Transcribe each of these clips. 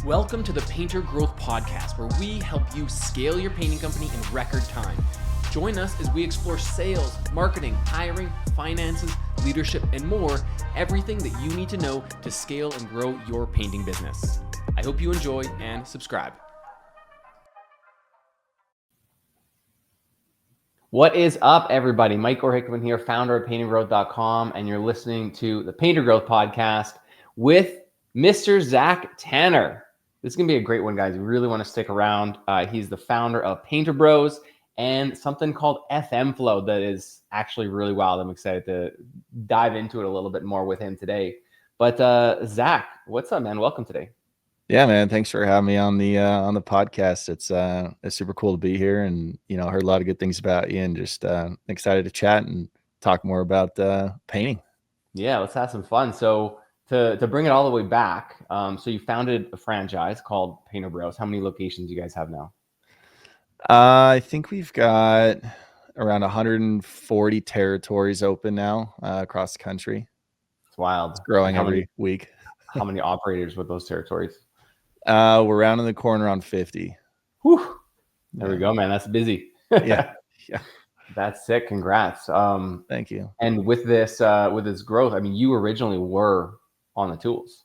Welcome to the Painter Growth Podcast, where we help you scale your painting company in record time. Join us as we explore sales, marketing, hiring, finances, leadership, and more, everything that you need to know to scale and grow your painting business. I hope you enjoy and subscribe. What is up, everybody? Mike Orhickman here, founder of paintergrowth.com, and you're listening to the Painter Growth Podcast with Mr. Zach Tanner. This is going to be a great one, guys. You really want to stick around. He's the founder of Painter Bros and something called FM Flow that is actually really wild. I'm excited to dive into it a little bit more with him today. But Zach, what's up, man? Welcome today. Yeah, man. Thanks for having me on the podcast. It's super cool to be here, and I heard a lot of good things about you, and just excited to chat and talk more about painting. Yeah, let's have some fun. So to bring it all the way back, so you founded a franchise called Painter Bros. How many locations do you guys have now? I think we've got around 140 territories open now across the country. It's wild. It's growing every week. How many operators with those territories? We're rounding the corner on 50. Whew. There we go, man. That's busy. Yeah. That's sick. Congrats. Thank you. And with this growth, I mean, you originally were on the tools.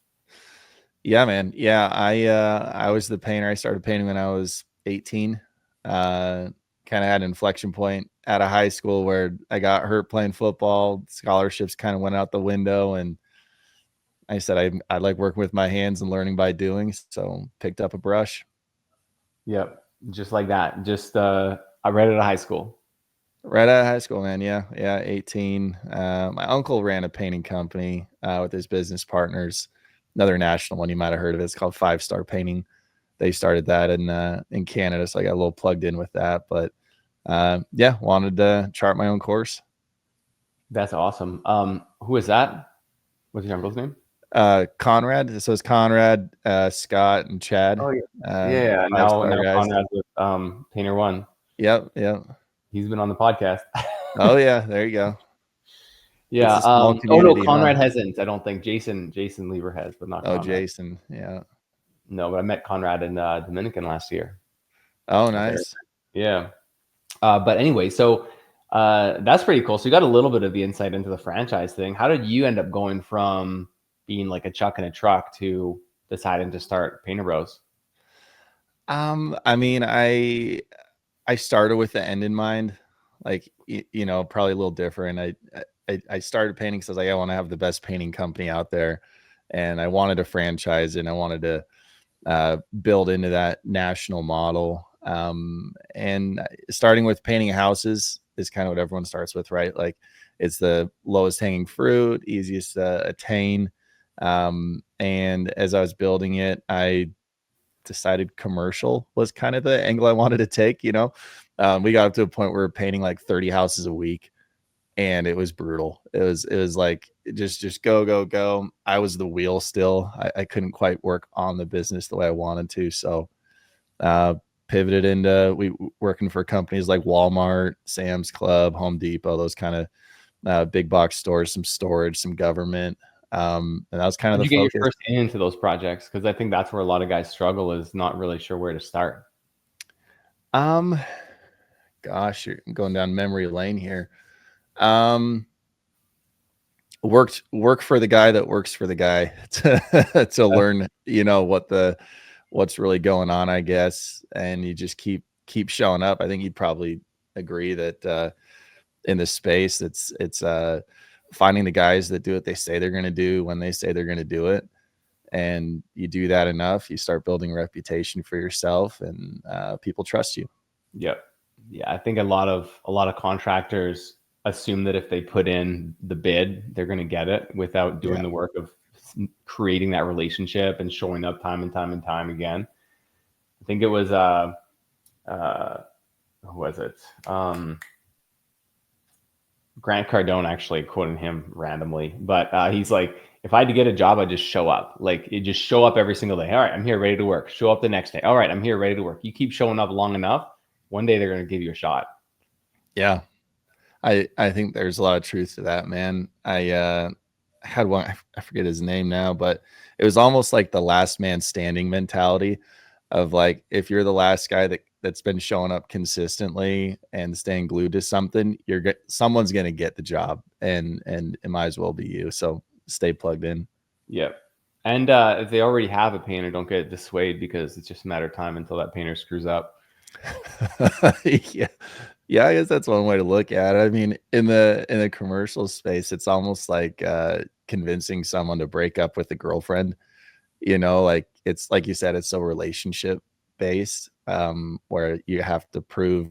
Yeah, man. Yeah, I was the painter. I started painting when I was 18. Kind of had an inflection point out of high school where I got hurt playing football. Scholarships kind of went out the window, and I said I like working with my hands and learning by doing. So picked up a brush. Yep, just like that. Just I right out of high school. Right out of high school, man. Yeah, 18. My uncle ran a painting company with his business partners. Another national one you might have heard of it. It's called 5 Star Painting. They started that in Canada, so I got a little plugged in with that. But wanted to chart my own course. That's awesome. Who is that? What's your uncle's name? Conrad. So it's Conrad, Scott, and Chad. Oh yeah. Now Conrad's with Painter One. Yep. He's been on the podcast. Oh yeah, there you go. Yeah. Conrad hasn't. I don't think Jason Lieber has, but not. Oh, Conrad. Jason. Yeah. No, but I met Conrad in Dominican last year. Oh, nice. Yeah. But anyway, so that's pretty cool. So you got a little bit of the insight into the franchise thing. How did you end up going from being like a chuck in a truck to deciding to start Painter Bros? I mean, I started with the end in mind, like, probably a little different. I started painting because I was like, I want to have the best painting company out there, and I wanted a franchise, and I wanted to build into that national model. And starting with painting houses is kind of what everyone starts with, right? Like, it's the lowest hanging fruit, easiest to attain. And as I was building it, I decided commercial was kind of the angle I wanted to take. We got up to a point where we were painting like 30 houses a week, and it was brutal. It was like just go. I was the wheel still. I couldn't quite work on the business the way I wanted to. So pivoted into working for companies like Walmart, Sam's Club, Home Depot, those kind of big box stores, some storage, some government. And that was kind of the focus. Did you get your first into those projects? Because I think that's where a lot of guys struggle, is not really sure where to start. Gosh, you're going down memory lane here. Work for the guy that works for the guy to learn, what's really going on, I guess. And you just keep showing up. I think you'd probably agree that in this space, it's finding the guys that do what they say they're going to do when they say they're going to do it. And you do that enough, you start building a reputation for yourself, and people trust you. Yep. Yeah. I think a lot of contractors assume that if they put in the bid, they're going to get it without doing the work of creating that relationship and showing up time and time again. I think it was, who was it? Grant Cardone, actually, quoting him randomly, but he's like, if I had to get a job, I'd just show up. Like, you just show up every single day. All right, I'm here, ready to work. Show up the next day. All right, I'm here, ready to work. You keep showing up long enough, one day they're going to give you a shot. Yeah. I think there's a lot of truth to that, man. had one, I forget his name now, but it was almost like the last man standing mentality of like, if you're the last guy that's been showing up consistently and staying glued to something, someone's going to get the job, and it might as well be you. So stay plugged in. Yep. And if they already have a painter, don't get dissuaded, because it's just a matter of time until that painter screws up. Yeah. Yeah, I guess that's one way to look at it. I mean, in the commercial space, it's almost like convincing someone to break up with a girlfriend. Like, it's like you said, it's so relationship based, where you have to prove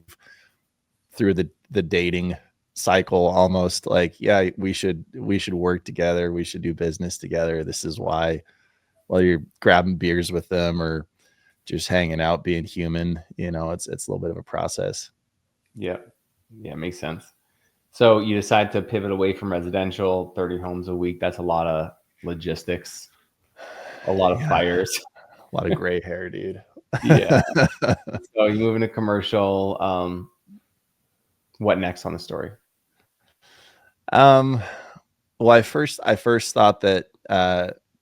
through the dating cycle, almost like, yeah, we should work together, we should do business together. This is why, while you're grabbing beers with them or just hanging out, being human, it's a little bit of a process. Yeah. Yeah, makes sense. So you decide to pivot away from residential, 30 homes a week. That's a lot of logistics, a lot of Yeah, fires. a lot of gray hair, dude. Yeah. So you move into commercial. What next on the story? um well, I first thought that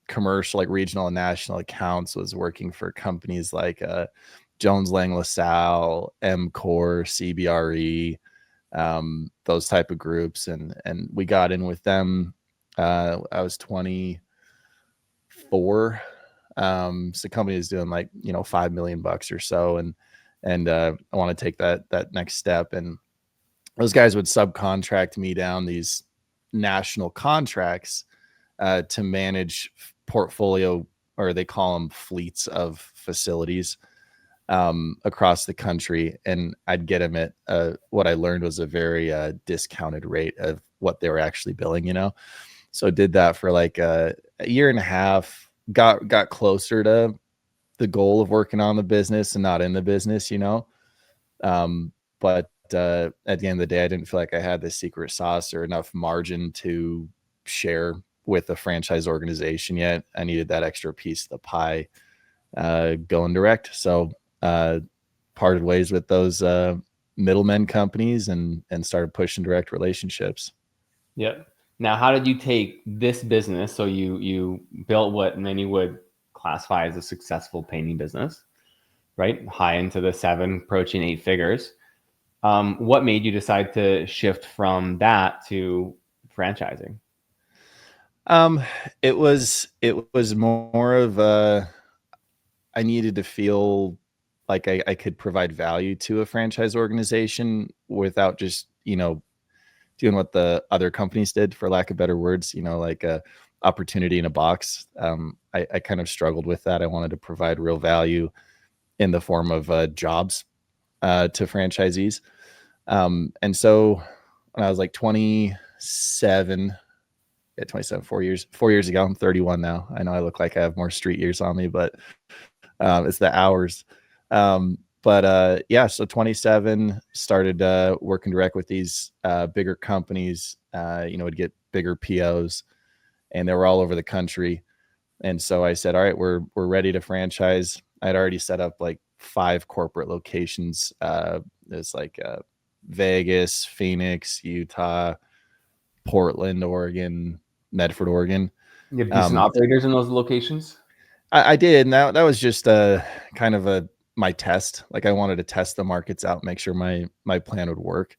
commercial, like regional and national accounts, was working for companies like Jones Lang LaSalle, MCOR, CBRE, those type of groups, and we got in with them. I was 24. So the company is doing like, $5 million or so, and I want to take that next step. And those guys would subcontract me down these national contracts to manage portfolio, or they call them fleets of facilities, across the country. And I'd get them at what I learned was a very discounted rate of what they were actually billing. So did that for like a year and a half, got closer to the goal of working on the business and not in the business. But at the end of the day, I didn't feel like I had the secret sauce or enough margin to share with a franchise organization yet. I needed that extra piece of the pie going direct. So parted ways with those middlemen companies, and started pushing direct relationships. Yep. Now, how did you take this business? So you built what many would classify as a successful painting business, right? High into the 7, approaching 8 figures. What made you decide to shift from that to franchising? Um, it was more of I needed to feel like I could provide value to a franchise organization without just, doing what the other companies did, for lack of better words, like a opportunity in a box. I kind of struggled with that. I wanted to provide real value in the form of jobs to franchisees. And so when I was like 27, yeah, 27, 4 years ago, I'm 31 now. I know I look like I have more street years on me, but it's the hours. But yeah, so 27, started working direct with these bigger companies, would get bigger POs, and they were all over the country. And so I said, all right, we're ready to franchise. I'd already set up like 5 corporate locations. There's like Vegas, Phoenix, Utah, Portland, Oregon, Medford, Oregon. You have decent Um, operators in those locations? I did, and that was just a kind of my test. Like, I wanted to test the markets out, make sure my plan would work.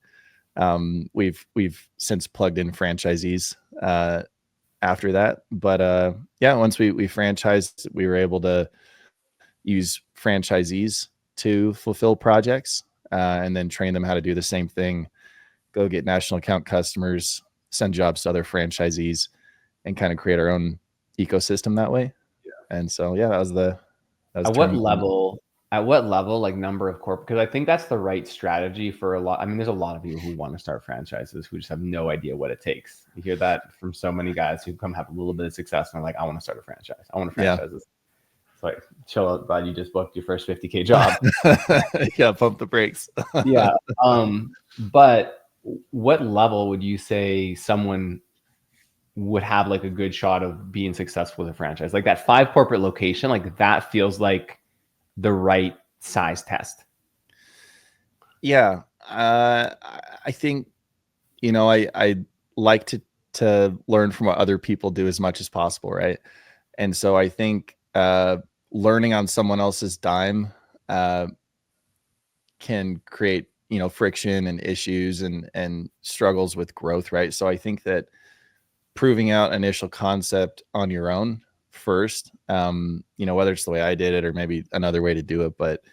We've since plugged in franchisees after that, but yeah, once we franchised, we were able to use franchisees to fulfill projects, and then train them how to do the same thing. Go get national account customers, send jobs to other franchisees, and kind of create our own ecosystem that way. And so, yeah, that was At what turning point. level? At what level, like number of corporate? Because I think that's the right strategy for a lot. I mean, there's a lot of people who want to start franchises who just have no idea what it takes. You hear that from so many guys who come have a little bit of success and are like, I want to start a franchise. I want to Yeah. franchise this. It's like, chill out, bud. You just booked your first 50K job. Yeah, pump the brakes. Yeah. But what level would you say someone would have like a good shot of being successful with a franchise? Like that 5 corporate location, like that feels like the right size test. Yeah. I think, I like to to learn from what other people do as much as possible, right? And so I think learning on someone else's dime can create, friction and issues and struggles with growth, right? So I think that proving out initial concept on your own first, whether it's the way I did it or maybe another way to do it, but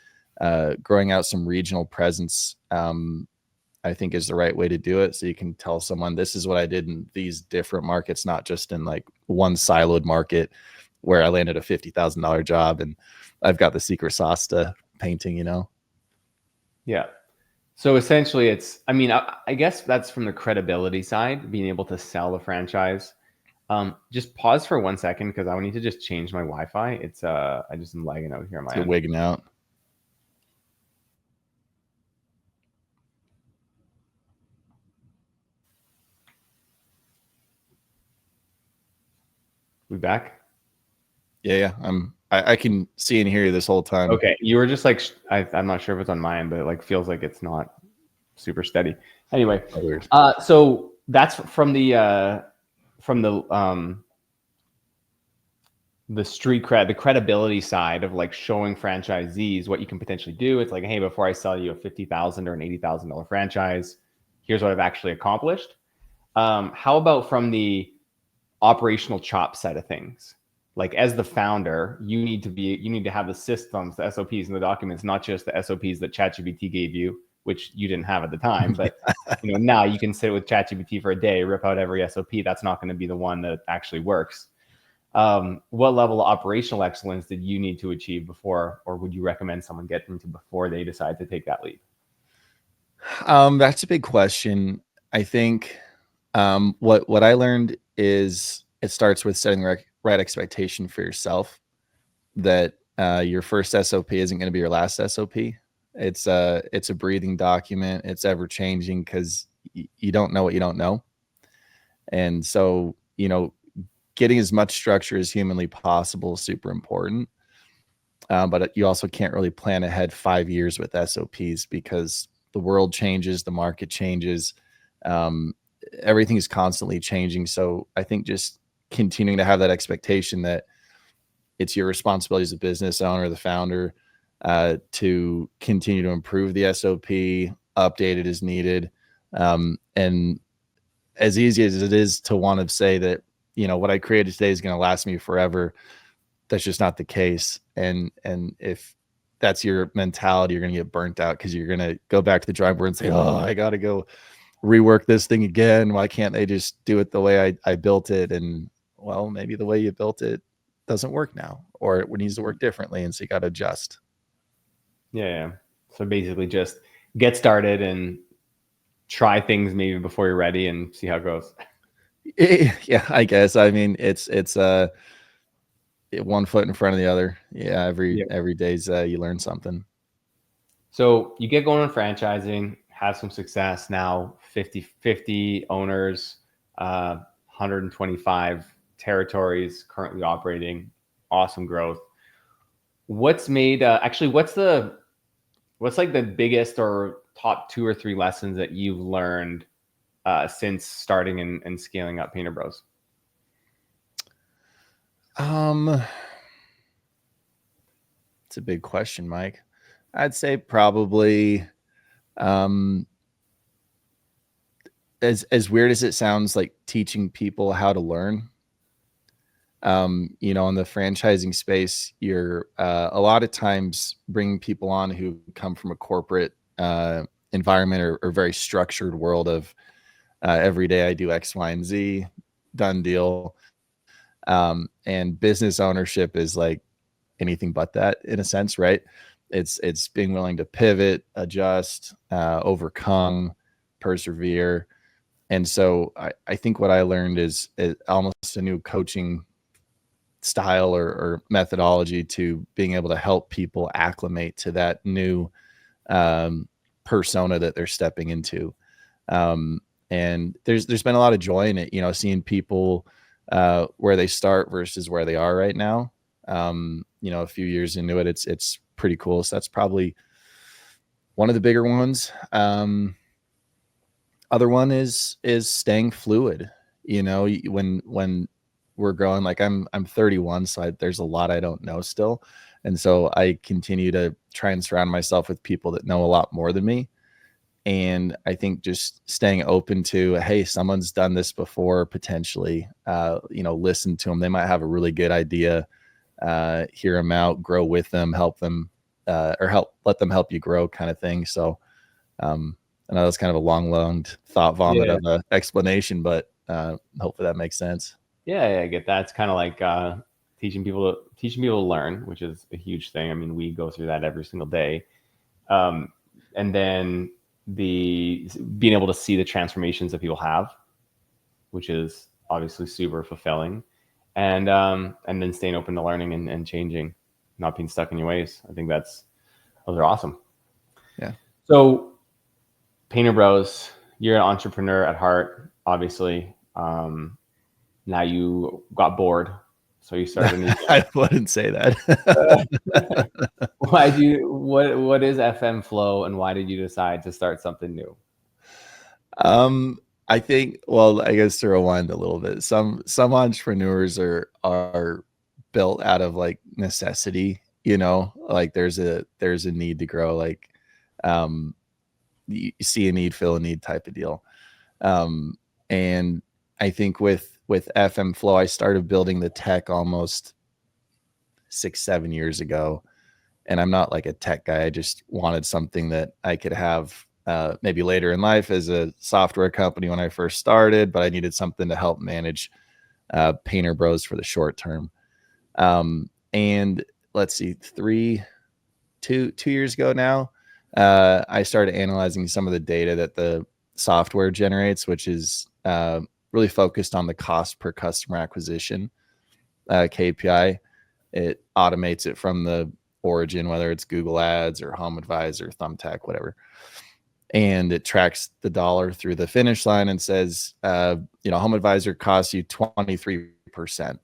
growing out some regional presence, I think is the right way to do it. So you can tell someone, this is what I did in these different markets, not just in like one siloed market where I landed a $50,000 job and I've got the secret sauce to painting, Yeah. So essentially it's, I mean, I guess that's from the credibility side, being able to sell the franchise. Just pause for 1 second because I need to just change my Wi-Fi. It's I just am lagging out here on my It's end. wigging out. We back? Yeah. I can see and hear you this whole time. Okay. You were just like, I'm not sure if it's on my end, but it like feels like it's not super steady. Anyway, so that's from the street cred, the credibility side of like showing franchisees what you can potentially do. It's like, hey, before I sell you a $50,000 or an $80,000 franchise, here's what I've actually accomplished. How about from the operational chop side of things? Like as the founder, you need to have the systems, the SOPs and the documents, not just the SOPs that ChatGPT gave you, which you didn't have at the time, but now you can sit with ChatGPT for a day, rip out every SOP. That's not going to be the one that actually works. What level of operational excellence did you need to achieve before, or would you recommend someone get into before they decide to take that leap? That's a big question. I think what I learned is it starts with setting the right expectation for yourself, that your first SOP isn't going to be your last SOP. It's a breathing document. It's ever changing because you don't know what you don't know. And so, getting as much structure as humanly possible is super important. But you also can't really plan ahead 5 years with SOPs because the world changes, the market changes, everything is constantly changing. So I think just continuing to have that expectation that it's your responsibility as a business owner, the founder, to continue to improve the SOP, update it as needed. And as easy as it is to want to say that, what I created today is going to last me forever, that's just not the case. And if that's your mentality, you're going to get burnt out because you're going to go back to the drawing board and say, oh, I got to go rework this thing again. Why can't they just do it the way I built it? And well, maybe the way you built it doesn't work now, or it needs to work differently. And so you got to adjust. Yeah. So basically just get started and try things maybe before you're ready and see how it goes. Yeah, I guess. I mean, it's one foot in front of the other. Yeah. Every day's you learn something. So you get going on franchising, have some success now, 50 owners, 125 territories currently operating, awesome growth. What's made, what's like the biggest or top 2 or 3 lessons that you've learned since starting and scaling up Painter Bros? It's a big question, Mike. I'd say probably, as weird as it sounds, like teaching people how to learn. In the franchising space, you're a lot of times bringing people on who come from a corporate environment or very structured world of every day I do X, Y, and Z, done deal. And business ownership is like anything but that in a sense, right? It's being willing to pivot, adjust, overcome, persevere. And so I think what I learned is almost a new coaching style or methodology to being able to help people acclimate to that new persona that they're stepping into. And there's been a lot of joy in it, seeing people where they start versus where they are right now. A few years into it, it's pretty cool. So that's probably one of the bigger ones. Other one is staying fluid. you know, when we're growing, like I'm 31, so there's a lot I don't know still. And so I continue to try and surround myself with people that know a lot more than me. And I think just staying open to, hey, someone's done this before, potentially, you know, listen to them. They might have a really good idea, hear them out, grow with them, help them, let them help you grow, kind of thing. So I know that's kind of a long thought vomit Yeah. of an explanation, but hopefully that makes sense. Yeah, I get that. It's kind of like teaching people to learn, which is a huge thing. I mean, we go through that every single day. Um, and then the being able to see the transformations that people have, which is obviously super fulfilling, and then staying open to learning and changing, not being stuck in your ways. I think those are awesome. Yeah. So, Painter Bros, you're an entrepreneur at heart, obviously. Now you got bored, so you started a new. I wouldn't say that. Why do you? What is FM Flow, and why did you decide to start something new? um, I think, well, I guess to rewind a little bit, some entrepreneurs are built out of like necessity, you know, like there's a need to grow, like um you see a need, fill a need type of deal. Um, and I think with FM Flow, I started building the tech almost 6, 7 years ago. And I'm not like a tech guy. I just wanted something that I could have maybe later in life as a software company when I first started, but I needed something to help manage Painter Bros for the short term. And let's see, 2 years ago now, I started analyzing some of the data that the software generates, which is really focused on the cost per customer acquisition KPI. It automates it from the origin, whether it's Google Ads or Home Advisor, Thumbtack, whatever. And it tracks the dollar through the finish line and says, you know, Home Advisor costs you 23%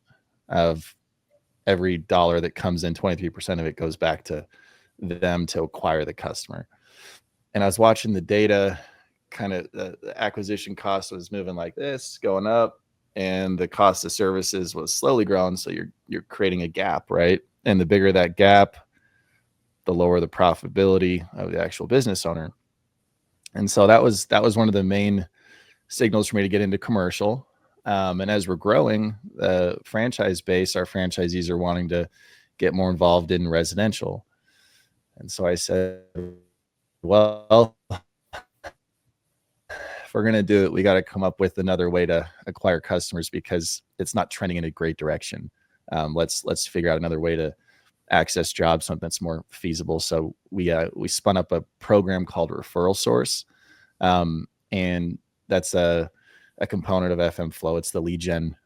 of every dollar that comes in, 23% of it goes back to them to acquire the customer. And I was watching the data, kind of the acquisition cost was moving like this, going up, and the cost of services was slowly growing. So you're creating a gap, right? And the bigger that gap, the lower the profitability of the actual business owner. And so that was one of the main signals for me to get into commercial. And as we're growing the franchise base, our franchisees are wanting to get more involved in residential. And so I said, well, if we're going to do it, we got to come up with another way to acquire customers because it's not trending in a great direction. Let's figure out another way to access jobs, something that's more feasible. So we spun up a program called Referral Source, and that's a component of FM Flow. It's the lead gen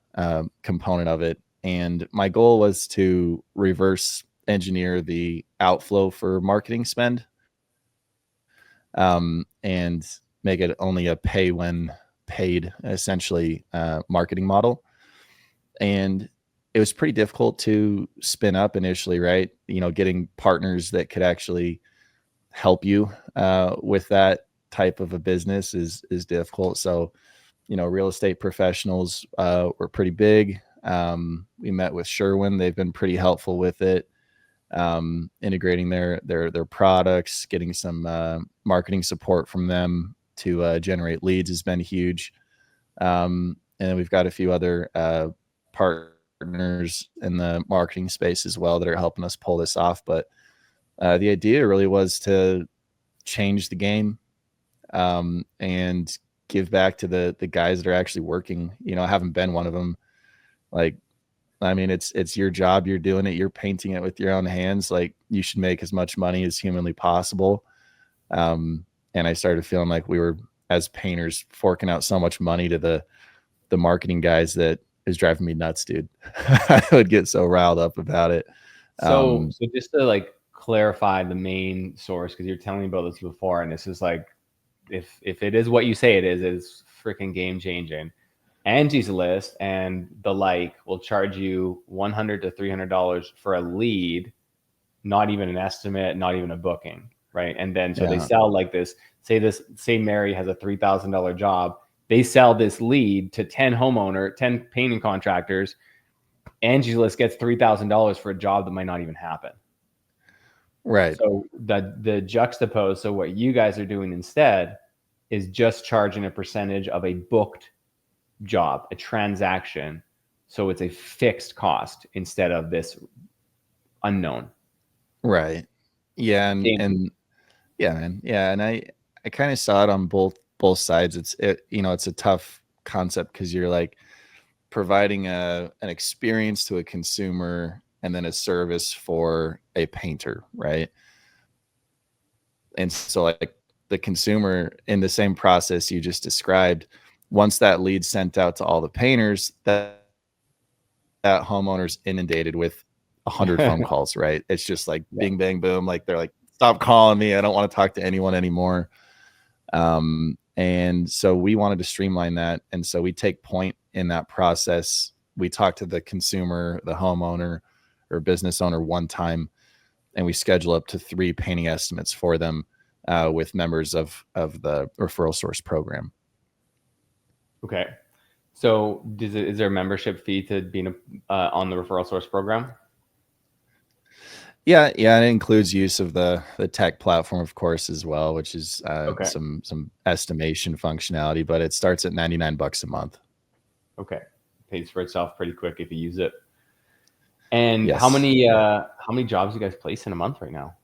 component of it. And my goal was to reverse engineer the outflow for marketing spend, and make it only a pay when paid, essentially, marketing model. And it was pretty difficult to spin up initially, right? You know, getting partners that could actually help you with that type of a business is difficult. So, you know, real estate professionals were pretty big. We met with Sherwin; they've been pretty helpful with it, integrating their products, getting some marketing support from them to generate leads has been huge. And then we've got a few other partners in the marketing space as well that are helping us pull this off. But the idea really was to change the game, and give back to the guys that are actually working. You know, I haven't been one of them. Like, I mean, it's your job. You're doing it. You're painting it with your own hands. Like, you should make as much money as humanly possible. And I started feeling like we were, as painters, forking out so much money to the marketing guys that is driving me nuts, dude. I would get so riled up about it. So just to like clarify the main source, because you're telling me about this before, and this is like, if it is what you say it is freaking game changing. Angie's List and the like will charge you $100 to $300 for a lead, not even an estimate, not even a booking, right? And then so they Yeah. sell like this. Say Mary has a $3,000 job. They sell this lead to 10 painting contractors. Angie's List gets $3,000 for a job that might not even happen. Right. So the juxtapose, so what you guys are doing instead is just charging a percentage of a booked job, a transaction. So it's a fixed cost instead of this unknown. Right. Yeah. And yeah, man. Yeah. And I kind of saw it on both sides. It's a tough concept because you're like providing an experience to a consumer and then a service for a painter, right? And so like the consumer in the same process you just described, once that lead's sent out to all the painters, that homeowner's inundated with 100 phone calls, right? It's just like Yeah. bing, bang, boom. Like they're like, stop calling me. I don't want to talk to anyone anymore. And so we wanted to streamline that. And so we take point in that process. We talk to the consumer, the homeowner or business owner one time, and we schedule up to 3 painting estimates for them with members of the referral source program. Okay. So is there a membership fee to being on the referral source program? Yeah, and it includes use of the tech platform, of course, as well, which is Okay. some estimation functionality, but it starts at $99 a month. Okay. Pays for itself pretty quick if you use it. And Yes. how many jobs you guys place in a month right now?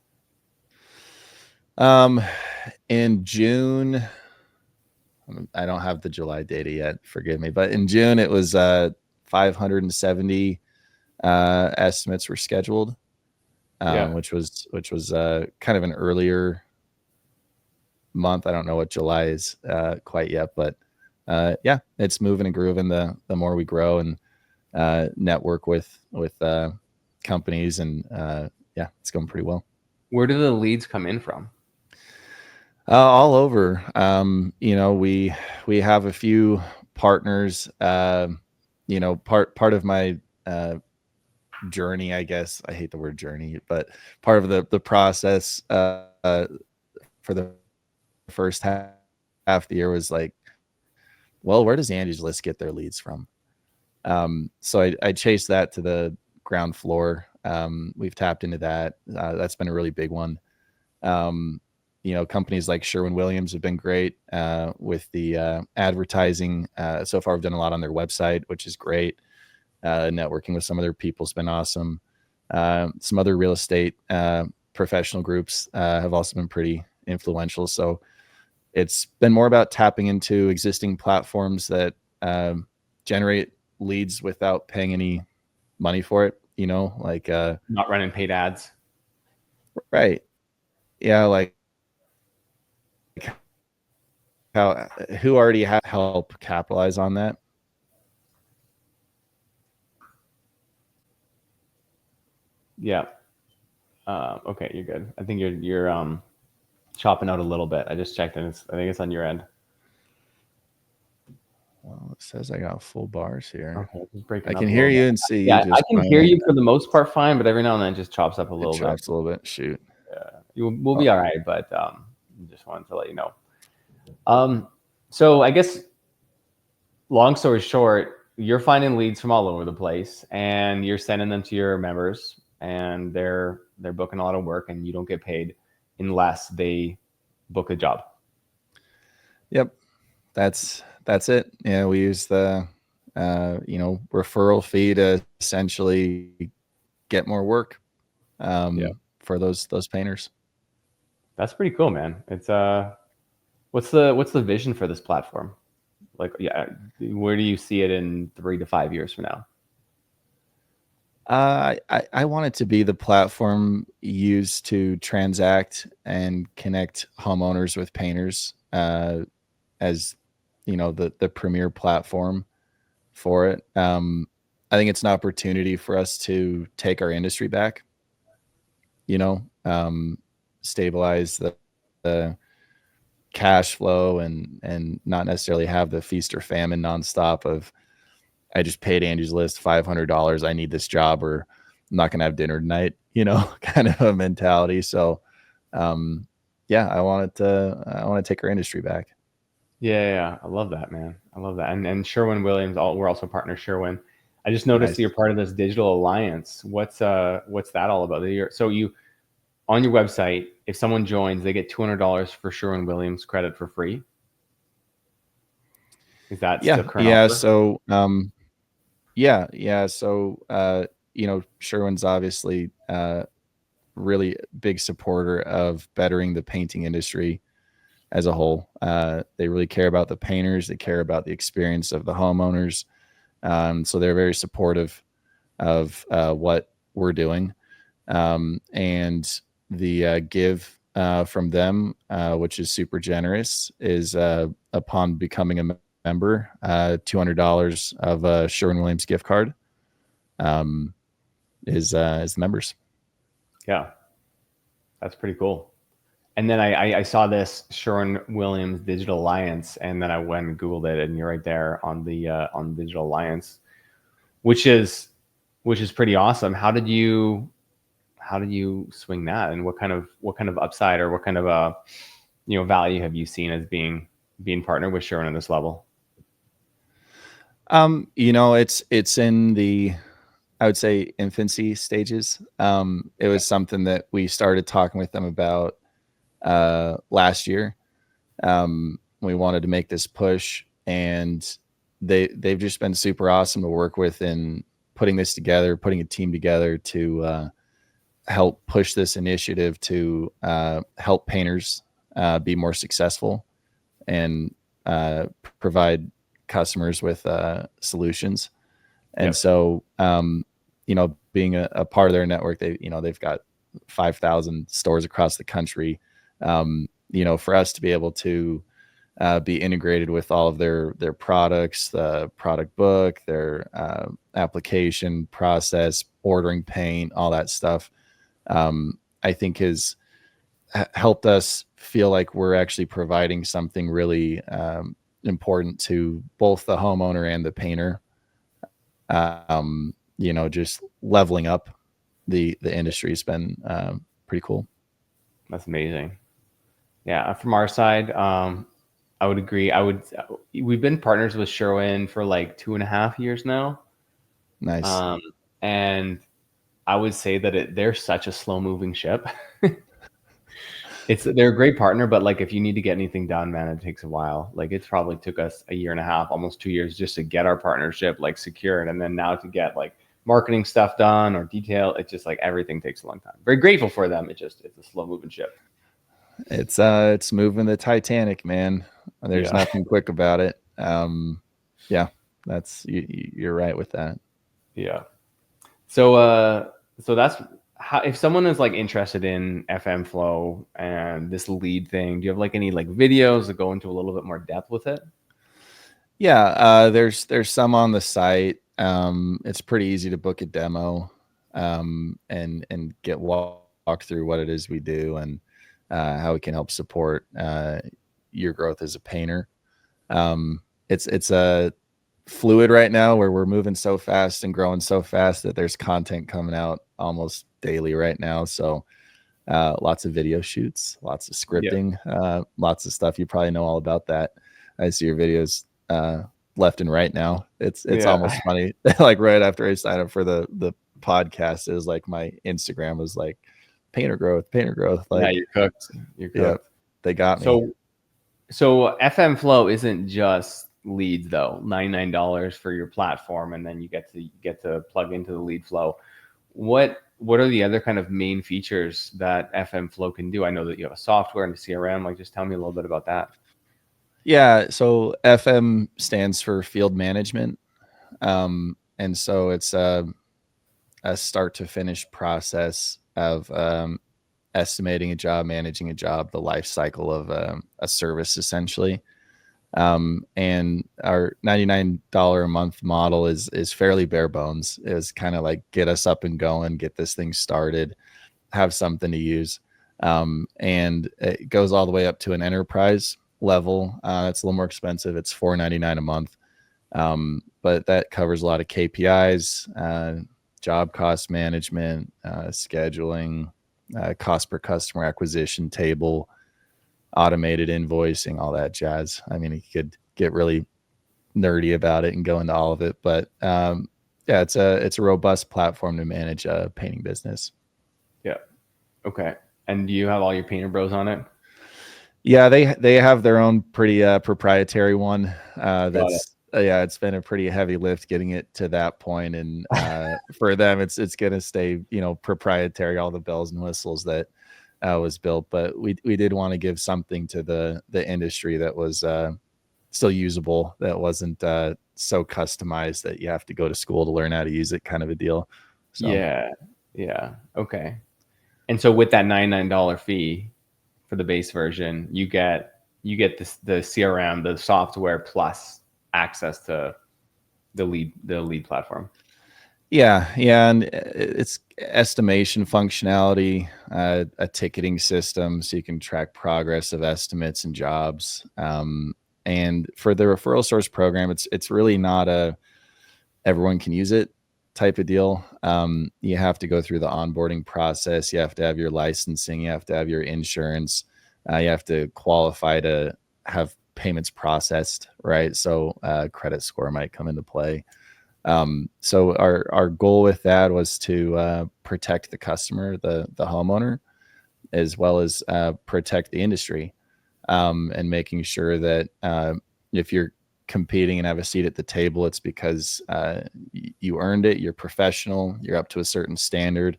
In June, I don't have the July data yet, forgive me, but in June it was 570 estimates were scheduled, which was kind of an earlier month. I don't know what July is quite yet, but yeah, it's moving and grooving. The more we grow and network with companies, and yeah, it's going pretty well. Where do the leads come in from? All over. We have a few partners. Part of my journey, I guess. I hate the word journey, but part of the process for the first half of the year was like, well, where does Angie's List get their leads from? So I chased that to the ground floor. We've tapped into that. That's been a really big one. Companies like Sherwin-Williams have been great with the advertising. So far, we've done a lot on their website, which is great. Networking with some other people has been awesome. Some other real estate professional groups have also been pretty influential. So it's been more about tapping into existing platforms that generate leads without paying any money for it. Like not running paid ads. Right. Yeah, like who already help capitalize on that? Yeah. Okay, you're good. I think you're chopping out a little bit. I just checked, and I think it's on your end. Well, it says I got full bars here. Okay, just breaking I up can a hear little you bit. and see Yeah, you. I Just can hear you for the most part fine, but every now and then it just chops up a little bit. Chops a little bit. Shoot. Yeah, we'll be all right, but just wanted to let you know. So I guess long story short, you're finding leads from all over the place, and you're sending them to your members, and they're booking a lot of work, and you don't get paid unless they book a job. Yep, that's it. Yeah, we use the referral fee to essentially get more work for those painters. That's pretty cool, man. It's what's the vision for this platform? Like, yeah, where do you see it in 3 to 5 years from now? I want it to be the platform used to transact and connect homeowners with painters as the premier platform for it. I think it's an opportunity for us to take our industry back, stabilize the cash flow and not necessarily have the feast or famine nonstop of, I just paid Angie's List $500. I need this job, or I'm not going to have dinner tonight, kind of a mentality. So, yeah, I want to take our industry back. Yeah. I love that, man. I love that. And Sherwin Williams, we're also partners, Sherwin. I just noticed that you're Nice. part of this digital alliance. What's that all about? So you on your website, if someone joins, they get $200 for Sherwin Williams credit for free. Is that the Yeah, current yeah. offer? So yeah. So Sherwin's obviously really big supporter of bettering the painting industry as a whole. They really care about the painters. They care about the experience of the homeowners. So they're very supportive of what we're doing. And the give from them, which is super generous, is upon becoming a member, $200 of a Sherwin-Williams gift card um, is the members. Yeah, that's pretty cool. And then I saw this Sherwin Williams Digital Alliance, and then I went and Googled it, and you're right there on the Digital Alliance, which is pretty awesome. How did you swing that, and what kind of upside or what kind of value have you seen as being partnered with Sherwin at this level? It's in the, I would say, infancy stages. It was something that we started talking with them about last year. We wanted to make this push, and they've just been super awesome to work with in putting this together, putting a team together to help push this initiative to help painters be more successful and provide customers with solutions. And Yep. so, being a part of their network, they've got 5,000 stores across the country. For us to be able to be integrated with all of their products, the product book, their application process, ordering paint, all that stuff, I think has helped us feel like we're actually providing something really important to both the homeowner and the painter. Just leveling up the industry has been pretty cool. That's amazing. Yeah, from our side, I would agree. We've been partners with Sherwin for like 2.5 years now. Nice. Um, and I would say that they're such a slow moving ship. They're a great partner, but like if you need to get anything done, man, it takes a while. Like it's probably took us a year and a half, almost 2 years, just to get our partnership like secured, and then now to get like marketing stuff done or detail. It's just like everything takes a long time. Very grateful for them. It's a slow moving ship. It's moving the Titanic, man. There's Yeah, nothing quick about it. Yeah, you're right with that. yeah. So so that's how, if someone is like interested in FM flow and this lead thing, do you have like any like videos that go into a little bit more depth with it? Yeah, there's some on the site. It's pretty easy to book a demo, and get walk through what it is we do and how we can help support your growth as a painter. It's a fluid right now where we're moving so fast and growing so fast that there's content coming out almost daily right now. So lots of video shoots, lots of Yeah, scripting, lots of stuff. You probably know all about that. I see your videos left and right now. It's yeah, almost funny. Like right after I signed up for the podcast, it was like my Instagram was like painter growth, painter growth. yeah. Like, You're cooked. You're yeah, cooked. they got me. So so FM flow isn't just leads though. $99 for your platform, and then you get to plug into the lead flow. What are the other kind of main features that FM flow can do? I know that you have a software and a CRM. Like, just tell me a little bit about that. Yeah, so FM stands for field management. And so it's a start to finish process of estimating a job, managing a job, the life cycle of a service essentially. And our $99 a month model is fairly bare bones. Is kind of like get us up and going, get this thing started, have something to use. And it goes all the way up to an enterprise level. It's a little more expensive. It's $4.99 a month. But that covers a lot of KPIs, job cost management, scheduling, cost per customer acquisition table, automated invoicing, all that jazz. I mean, you could get really nerdy about it and go into all of it, but yeah, it's a robust platform to manage a painting business. Yeah. Okay. And do you have all your painter bros on it? Yeah, they have their own pretty proprietary one. Got it. That's yeah, it's been a pretty heavy lift getting it to that point, and for them, it's gonna stay, proprietary, all the bells and whistles that was built. But we did want to give something to the industry that was still usable, that wasn't so customized that you have to go to school to learn how to use it, kind of a deal. So Yeah. Yeah. Okay. And so with that $99 fee for the base version, you get the CRM, the software plus access to the lead platform. yeah, and it's estimation functionality, a ticketing system, so you can track progress of estimates and jobs. And for the referral source program, it's really not a everyone can use it type of deal. You have to go through the onboarding process. You have to have your licensing. You have to have your insurance. You have to qualify to have payments processed, right? So credit score might come into play. So our goal with that was to protect the customer, the homeowner, as well as protect the industry, and making sure that if you're competing and have a seat at the table, it's because you earned it. You're professional. You're up to a certain standard,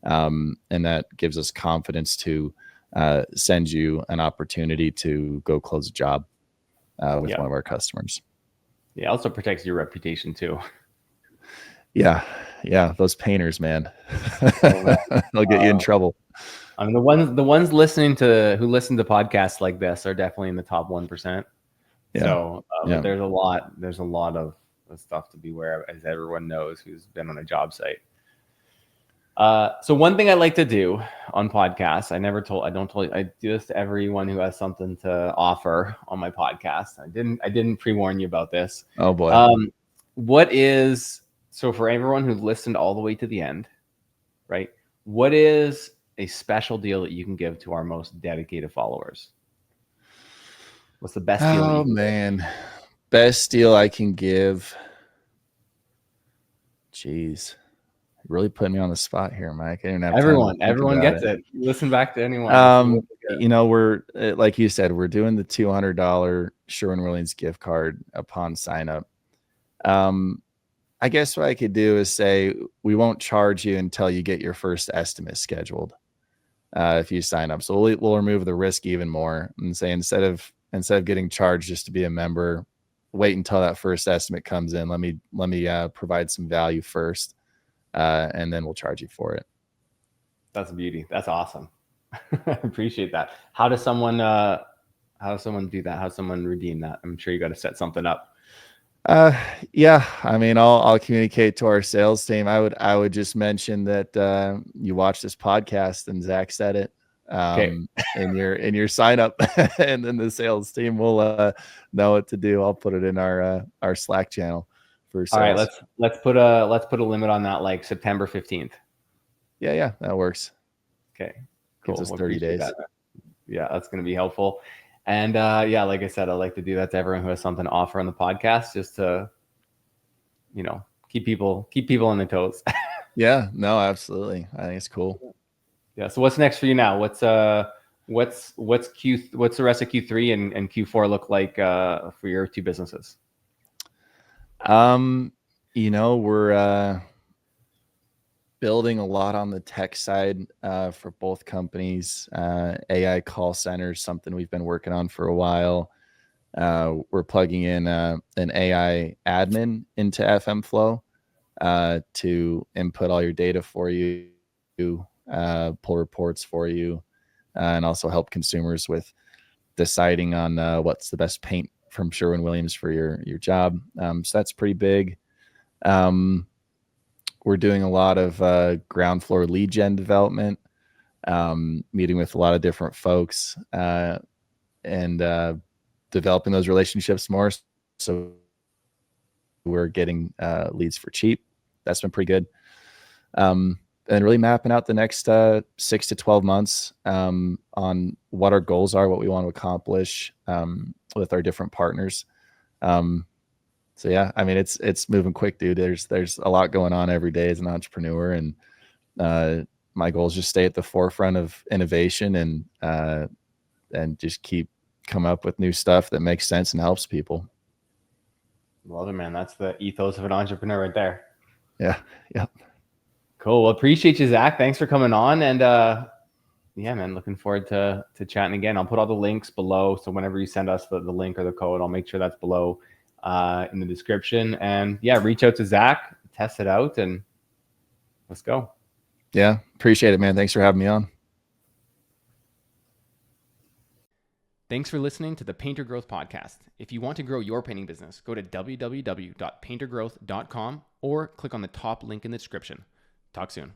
and that gives us confidence to send you an opportunity to go close a job with Yeah. one of our customers. Yeah. Also protects your reputation too. Yeah, yeah, those painters, man, Oh man. they'll get you in trouble. I mean, the ones who listen to podcasts like this are definitely in the top 1%. Yeah, So, but yeah. there's a lot of stuff to be aware of, as everyone knows who's been on a job site. So one thing I like to do on podcasts, I do this to everyone who has something to offer on my podcast. I didn't pre-warn you about this. Oh boy. So for everyone who's listened all the way to the end, right? What is a special deal that you can give to our most dedicated followers? What's the best deal that you Oh can give? man, best deal I can give. Jeez, really putting me on the spot here, Mike. I didn't have time to think Everyone about gets it. it. You listen back to anyone. This is what they get. We're like you said, we're doing the $200 Sherwin-Williams gift card upon sign up. I guess what I could do is say we won't charge you until you get your first estimate scheduled. If you sign up, so we'll remove the risk even more and say instead of getting charged just to be a member, wait until that first estimate comes in. Let me provide some value first, and then we'll charge you for it. That's a beauty. That's awesome. I appreciate that. How does someone do that? How does someone redeem that? I'm sure you got to set something up. Yeah, I mean, I'll communicate to our sales team. I would just mention that you watch this podcast and Zach said it Okay. in your sign up, and then the sales team will know what to do. I'll put it in our Slack channel for All right. sales. Let's put a limit on that, like September 15th. Yeah, that works. Okay. Gives Cool. us Well, 30 appreciate days. that. Yeah, that's going to be helpful. And yeah, like I said, I like to do that to everyone who has something to offer on the podcast, just to keep people on their toes. Yeah, no, absolutely. I think it's cool. Yeah. So what's next for you now? What's the rest of Q3 and Q4 look like for your two businesses? We're building a lot on the tech side for both companies. AI call centers, something we've been working on for a while. We're plugging in an AI admin into FM Flow to input all your data for you, pull reports for you, and also help consumers with deciding on what's the best paint from Sherwin-Williams for your job. So that's pretty big. We're doing a lot of ground floor lead gen development, meeting with a lot of different folks, and developing those relationships more. So we're getting leads for cheap. That's been pretty good. and really mapping out the next 6 to 12 months on what our goals are, what we want to accomplish with our different partners. So yeah, I mean, it's moving quick, dude. There's a lot going on every day as an entrepreneur, and my goal is just stay at the forefront of innovation and just keep come up with new stuff that makes sense and helps people. Well, man, that's the ethos of an entrepreneur right there. Yeah. Yeah. Cool. Well, appreciate you, Zach. Thanks for coming on. And yeah, man, looking forward to chatting again. I'll put all the links below. So whenever you send us the link or the code, I'll make sure that's below in the description. And yeah, reach out to Zach, test it out, and let's go. Yeah. Appreciate it, man. Thanks for having me on. Thanks for listening to the Painter Growth Podcast. If you want to grow your painting business, go to www.paintergrowth.com or click on the top link in the description. Talk soon.